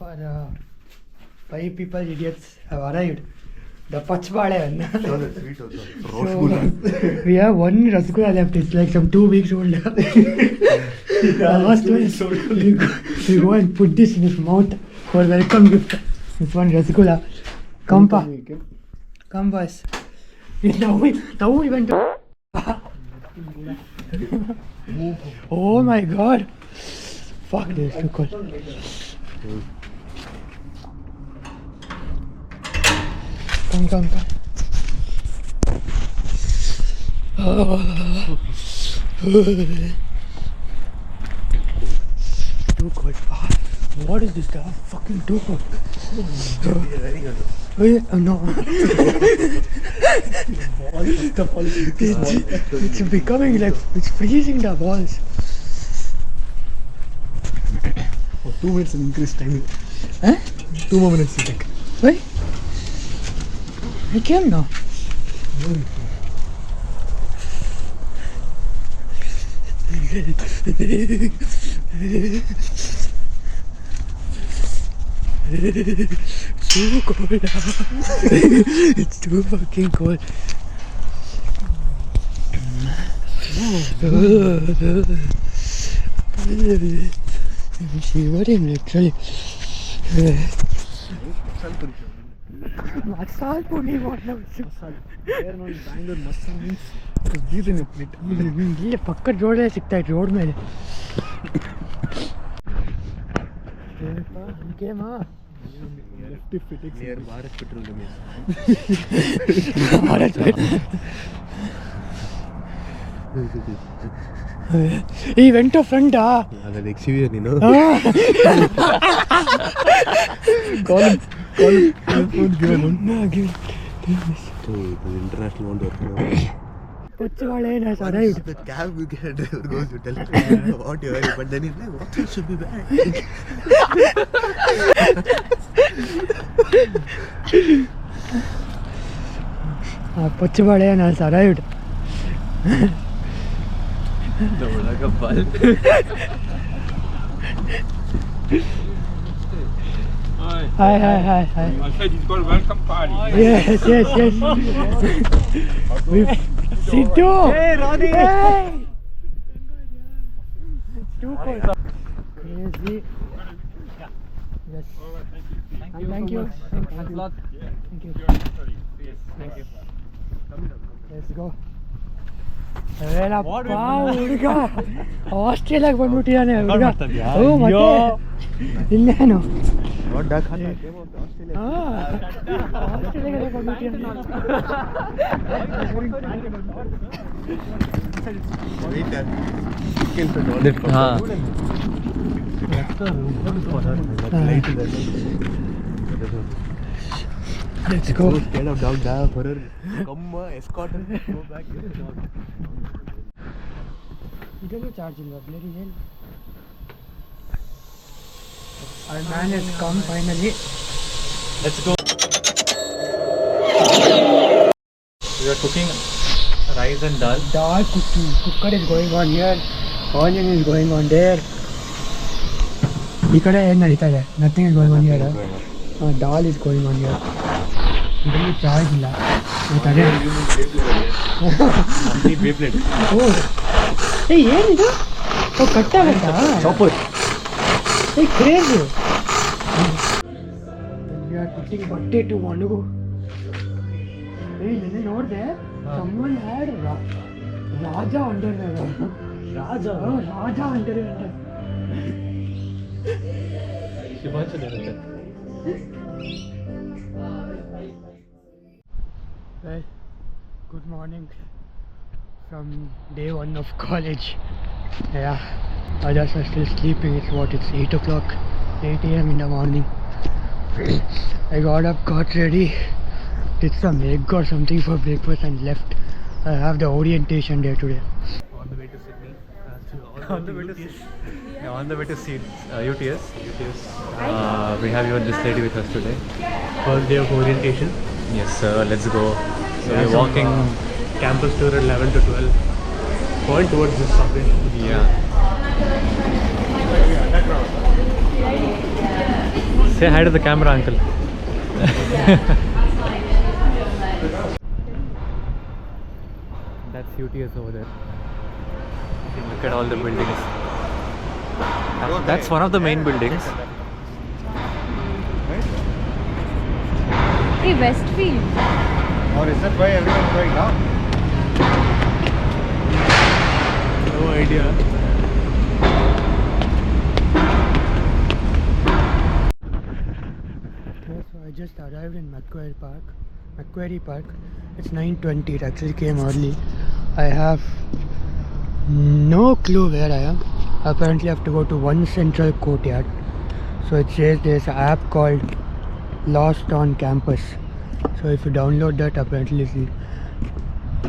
for 5 people idiots have arrived. The Pachbale. Sweet also. So, we have one rasgulla left. It's like some 2 weeks old. We go and put this in his mouth for welcome gift. It's one rasgulla. Come, Pa. Come, boys. Now we went to... Oh my god. Fuck, this is too cold. Come. Too cold. What is this stuff? Fucking too cold. No. It's becoming like, it's freezing the balls. For 2 minutes and increased timing. Huh? 2 more minutes you take. Why? I came now. Too cold. It's too fucking cold. I'm shivering literally. Masal puni water. There no Bangalore masal means to breathe in a plate. ಇಲ್ಲಿ ಪಕ್ಕದ ರೋಡೇ ಸಿಗ್ತಾ ಇತ್ತು road ಮೇಲೆ. Left if it takes near Bharat Petroleum. He went to front. That's an exhibition, you know. Call him. Give him one. No, give it. So, the international one. Pachwale has arrived. The cab driver goes to tell him what you are, but then he's like, what else should be bad? Pachwale has arrived. Hi. Outside is called welcome party. Yes. Sidhu! Hey, Roddy! Hey! It's too cold. Crazy. Yes. Thank you. Thanks a lot. Thank you. Let's go. ಹುಡುಗ ಆಸ್ಟ್ರೇಲಿಯಾಗೆ ಬಂದ್ಬಿಟ್ಟಿದ್ದಾನೆ ಹುಡುಗ. ಮತ್ತೆ ಇಲ್ಲೇನು ಆಸ್ಟ್ರೇಲಿಯಾಗೆ Let's go. Scared of dog, for her. Come escort her. Go back. ಇದನ್ನು charge ಇಲ್ವಾ blurry ಏನು? Our man has come finally. Let's go. We are cooking rice and dal. Dal cooking. Cooker is going on here. Onion is going on there. ಈ ಕಡೆ ಏನು ನಡೀತಾ ಇದೆ? Nothing is going on here. Dal is going on here. ಇದರಲ್ಲಿ charge ಇಲ್ಲ. ಏನಿದು? ಕಟ್ಟಾಗತ್ತಾ? Crazy. Putting ಬಟ್ಟೆ ಇಟ್ಟು ಒಣಗು. ನಿನ್ನೆ ನೋಡಿದೆ someone had Raja under Raja under Well, good morning from day 1 of college. Yeah, others are still sleeping. It's 8 o'clock, 8 a.m. in the morning. I got up, got ready, did some egg or something for breakfast and left. I have the orientation day today. On the way to Sydney. On the way to see UTS. We have even this lady with us today. First day of orientation. Yes, let's go. So we're walking Campus tour at 11 to 12. Point towards this subway. Yeah. Say hi to the camera, uncle. That's UTS over there. You can look at all the buildings. That's one of the main buildings. Hey, Westfield. Or is that why everyone's going now? No idea. Okay, so I just arrived in Macquarie Park. It's 9:20. It actually came early. I have no clue where I am. Apparently, I have to go to One Central Courtyard. So it says there's an app called Lost on Campus. So if you download that, apparently it will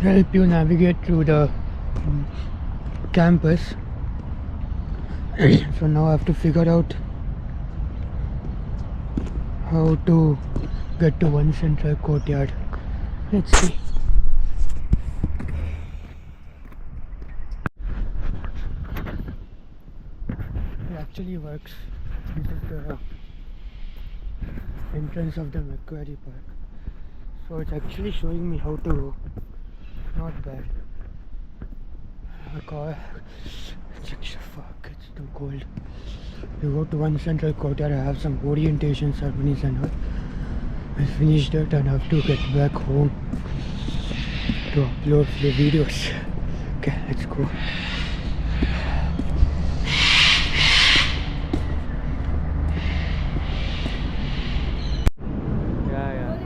help you navigate through the campus. So now I have to figure out how to get to One Central Courtyard. Let's see. It actually works. This is the entrance of the Macquarie Park. So it's actually showing me how to go. Not bad. Fuck, it's too cold. You go to One Central Courtyard. I have some orientation ceremonies and all. I finished that and have to get back home to upload the videos. Okay, let's go. Yeah.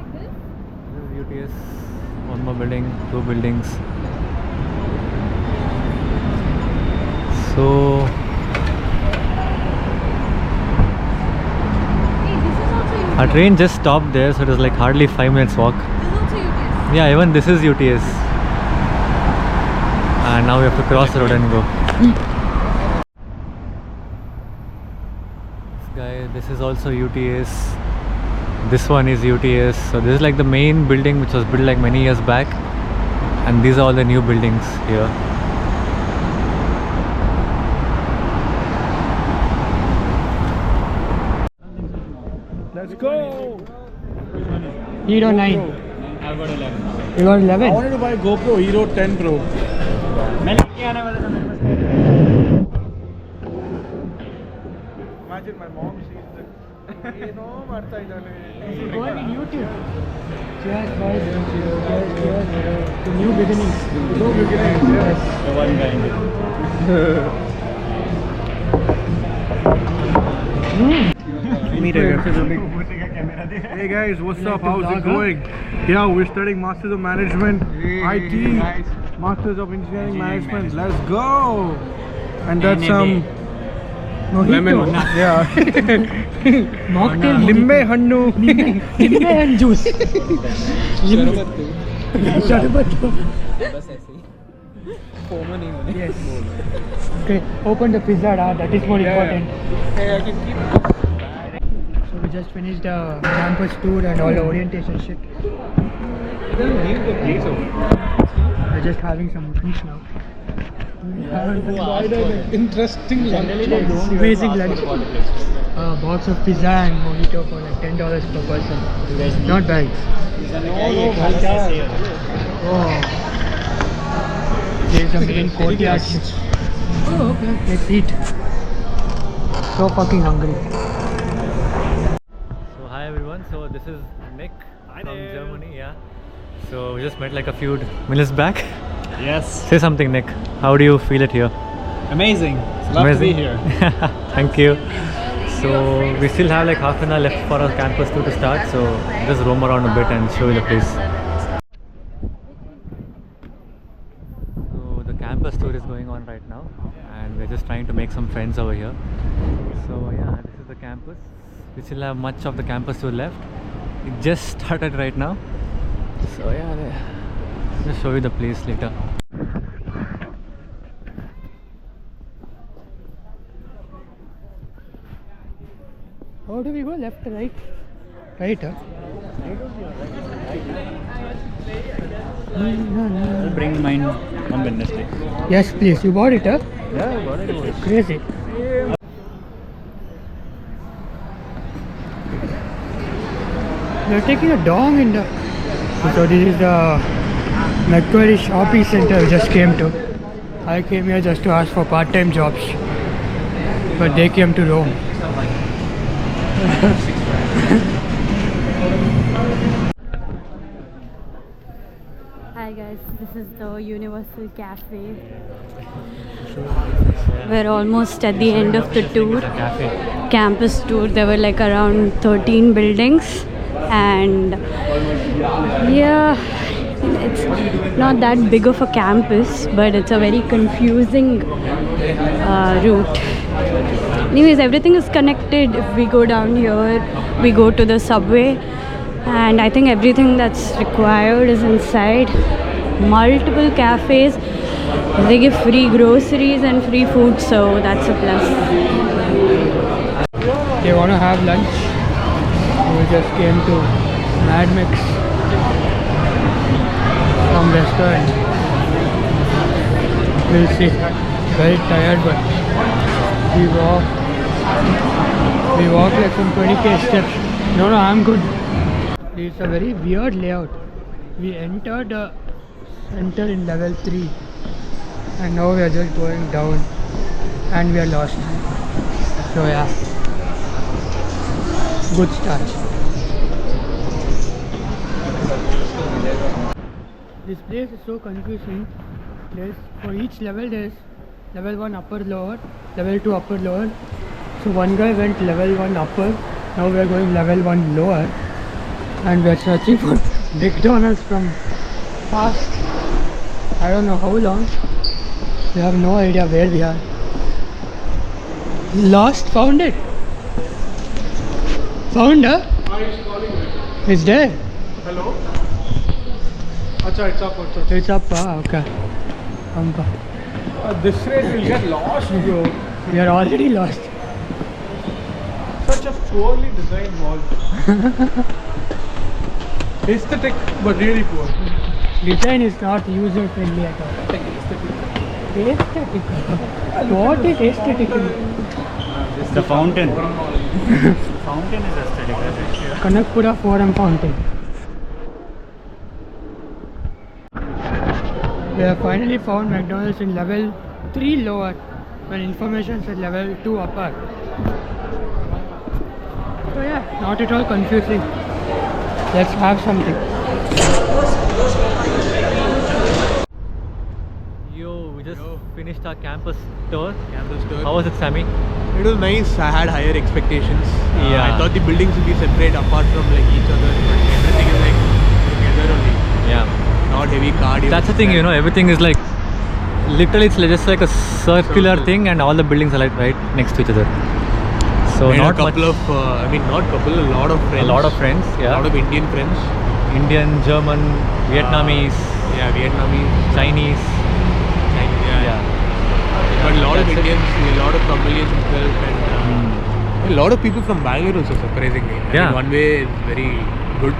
This is UTS. One more building, 2 buildings. So Hey, this is also UTS. our train just stopped there, so it was like hardly 5 minutes walk. This is also UTS. Yeah, even this is UTS. And now we have to cross the road and go. This is also UTS. This one is UTS. So this is like the main building which was built like many years back. And these are all the new buildings here. Let's go! Hero 9. I've got 11. You got 11? I wanted to buy GoPro Hero 10 Pro. Imagine my mom sees that. You know, Martha is Going in YouTube. Cheers, guys. Cheers. To new beginnings. New beginnings, yes. The one guy. Hey guys, what's up? How's it going? Yeah, we're studying Masters of Management, IT, Masters of Engineering Management. Let's go! And that's some lemon. Yeah. Mocktail. Limbe hannu. Limbe and juice. Sharbat. Yes. Okay, open the pizza. That is more important. Hey, I can keep. So we just finished the campus tour and all the orientation shit. We're just having some lunch now. Interesting lunch. Amazing lunch. A box of pizza and mojito for like $10 per person. Not bad. Oh. There's a main courtyard. Oh, okay. Let's eat. So fucking hungry. So hi everyone, so this is Nick from Germany, yeah. So we just met like a few minutes back. Yes, Say something, Nick. How do you feel it here? amazing. It's love to be here. Thank you. So we still have like half an hour left for our campus tour to start, so just roam around a bit and show you the place. So the campus tour is going on right now and we're just trying to make some friends over here. So yeah, this is the campus. We still have much of the campus tour left. It just started right now. So yeah, I'll just show you the place later. How do we go? Left or right? Right, huh? I'll bring mine on Wednesday. Yes, please. You bought it, huh? Yeah, I got it. Crazy. They're taking a dong in the. So this is the Macquarie shopping center we just came to. I came here just to ask for part-time jobs, but they came to Rome. Hi guys, this is the Universal Cafe. We're almost at the end of the tour. Campus tour. There were like around 13 buildings, and yeah, it's not that big of a campus, but it's a very confusing route. Anyways, everything is connected. If we go down here, we go to the subway, and I think everything that's required is inside. Multiple cafes. They give free groceries and free food, so that's a plus. They want to have lunch. We just came to Mad Mix, some restaurant. We'll see. Very tired, but we walk like some 20k steps. No, I'm good. It's a very weird layout. We entered the center in level 3, and now we are just going down, and we are lost. So yeah, good start. This place is so confusing. For each level there's level 1 upper lower, level 2 upper lower. So one guy went level 1 upper, now we are going level 1 lower, and we are searching for McDonald's from past I don't know how long. We have no idea where we are. Lost, found it. Found her? It's there. Hello? Acha, it's up. It's up, okay. At this rate, we'll get lost, bro. We are already lost. Such a poorly designed wall. Aesthetic, but really poor. Design is not user friendly at all. Aesthetic. What is aesthetic? The fountain. Fountain is aesthetic, right? Kanakpura Forum Fountain. We have finally found McDonald's in level 3 lower, when information said level 2 upper. So yeah, not at all confusing. Let's have something. Yo, we just finished our campus tour. Campus tour. How was it, Sammy? It was nice. I had higher expectations. Yeah. I thought the buildings would be separate apart from like each other, but everything is like together only. Yeah. Not heavy cardio. That's the thing, you know, everything is like, literally it's just like a circular thing, and all the buildings are like right next to each other. So and not a couple much, of, a lot of friends. a lot of friends, A yeah. lot of Indian friends. Indian, German, Vietnamese, Yeah, Vietnamese. Chinese. Yeah. But a lot of That's it. Indians, a lot of Cambodians itself, and a lot of people from Bangalore also, surprisingly. I Yeah. mean, one way is very good.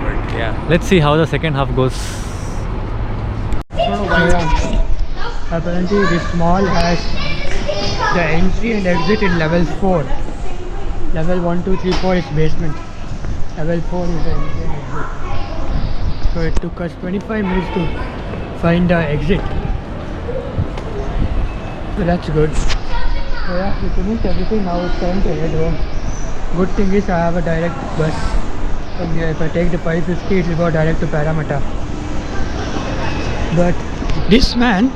But yeah. Let's see how the second half goes. Apparently this mall has the entry and exit in level 4. Level 1, 2, 3, 4 is basement. Level 4 is the entry and exit. So it took us 25 minutes to find the exit. So that's good. So yeah, we finished everything. Now it's time to head home. Good thing is I have a direct bus from here. If I take the 550, it will go direct to Parramatta. But this man,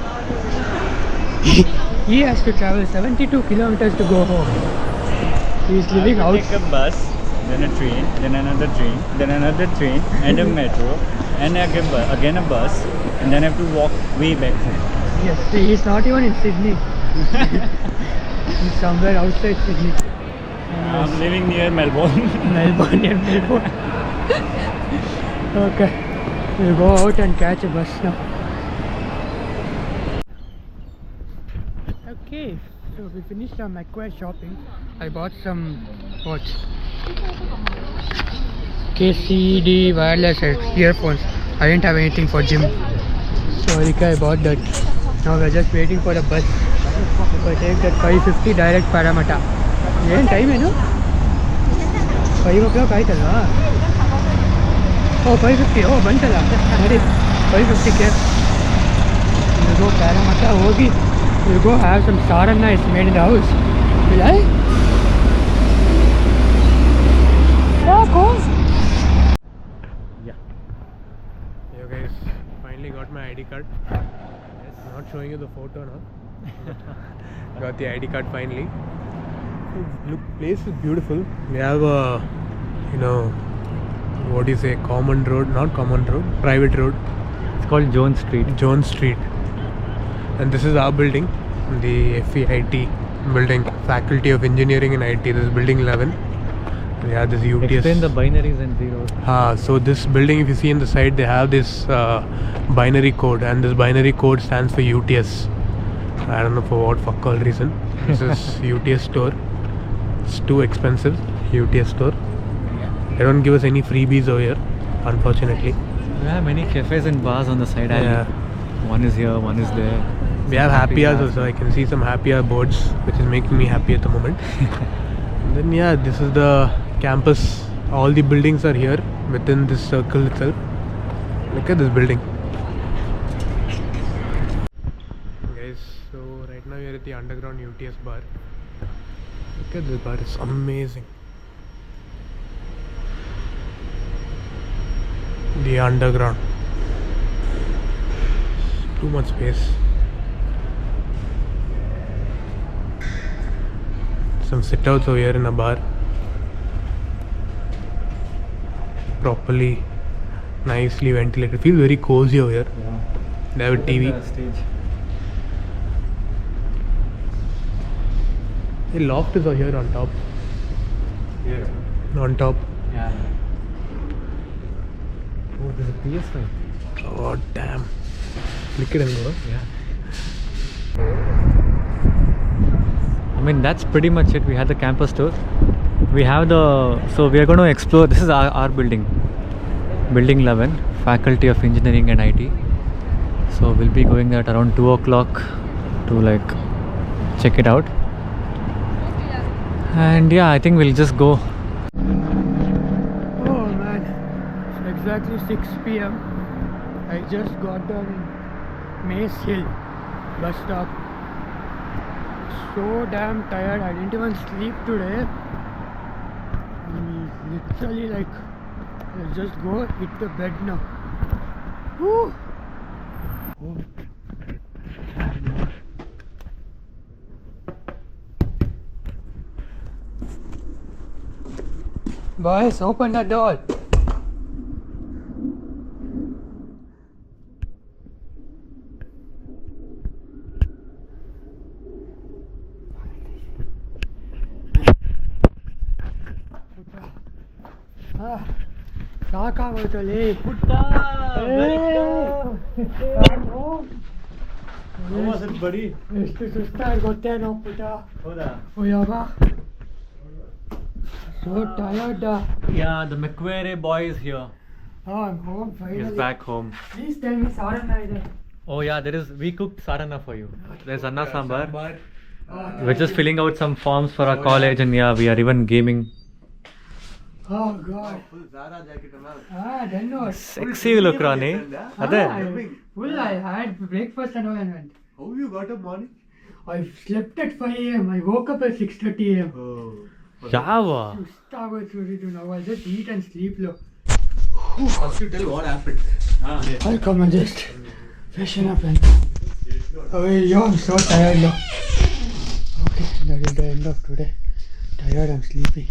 he has to travel 72 kilometers to go home. He is living out. Take a bus, then a train, then another train, then another train, and a metro, and again a bus, and then I have to walk way back home. Yes, see, he's not even in Sydney. He's somewhere outside Sydney. I'm living near Melbourne. Melbourne. Okay, we'll go out and catch a bus now. Okay, so we finished our Macquarie shopping. I bought some KCD wireless earphones. I didn't have anything for gym, so I bought that. Now we're just waiting for the bus. If I take that 550 direct Parramatta. What time, you know? 5 o'clock ಆಯ್ತಲ್ಲ. ಓ 5:50 ಓ ಬಂತಲ್ಲ ಸರಿ 5:50ಕ್ಕೆ we'll go Karamata ಹೋಗಿ we'll go have some sarana is made in the house. Will I? Yeah, cool. Yeah. You guys finally got my ID card. Yes. Not showing you the photo now. Got the ID card finally. Look, place is beautiful. We have a, you know, what do you say, common road, not common road, private road. It's called Jones Street. Jones Street. And this is our building, the FEIT building, Faculty of Engineering and IT. This is building 11. Yeah, this UTS. Explain the binaries and zeros. So this building, if you see in the side, they have this binary code, and this binary code stands for UTS. I don't know for what fuck all reason. This is UTS store. It's too expensive, UTS store. They don't give us any freebies over here, unfortunately. We have many cafes and bars on the side. Yeah. One is here, one is there. We have happy hours also. I can see some happy hour boards, which is making me happy at the moment. And then yeah, this is the campus. All the buildings are here within this circle itself. Look at this building. Guys, so right now we are at the underground UTS bar. Look at this bar, it's amazing. The underground. Too much space. Some sit-outs over here in a bar. Properly, nicely ventilated. Feels very cozy over here. Yeah. They have a TV. Stage. The loft is over here on top. Here. On top. Yeah. Oh, there's a PS5. Oh damn. Click it and go. Yeah. I mean, that's pretty much it. We had the campus tour. We have the, so we are going to explore. This is our building, building 11, Faculty of Engineering and IT. So we'll be going at around 2 o'clock to like check it out. And yeah, I think we'll just go. Oh man, it's exactly 6 p.m. I just got down in Mace Hill bus stop. So damn tired. I didn't even sleep today. Literally like, let's just go hit the bed now. Woo! Boys, open the door. ಸಾಕಾಗೋಯ್ತಲ್ಲಿ ಎಷ್ಟು ಸುಸ್ತಾಗಿ ಗೊತ್ತೇನೋ ಪುಟ. ಹೋಯವ್ವ so tired. Yeah, the Macquarie boy is here. Oh, I'm home finally. He's back home. Please tell me sarana ಇದೆ. Oh yeah, we cooked sarana for you. There's Anna Sambar. Oh, We're just filling out some forms for our college, and yeah, we are even gaming. oh god. Then what? Sexy you look, Ronnie. Full I had breakfast and all and went. How you got up morning? I slept at 5 a.m. I woke up at 6:30 a.m. Java. Now I'll just eat and sleep low. First you tell what happened. I'll come and just freshen up and yo, I'm so tired now. Okay, that is the end of today. Tired, I'm sleepy.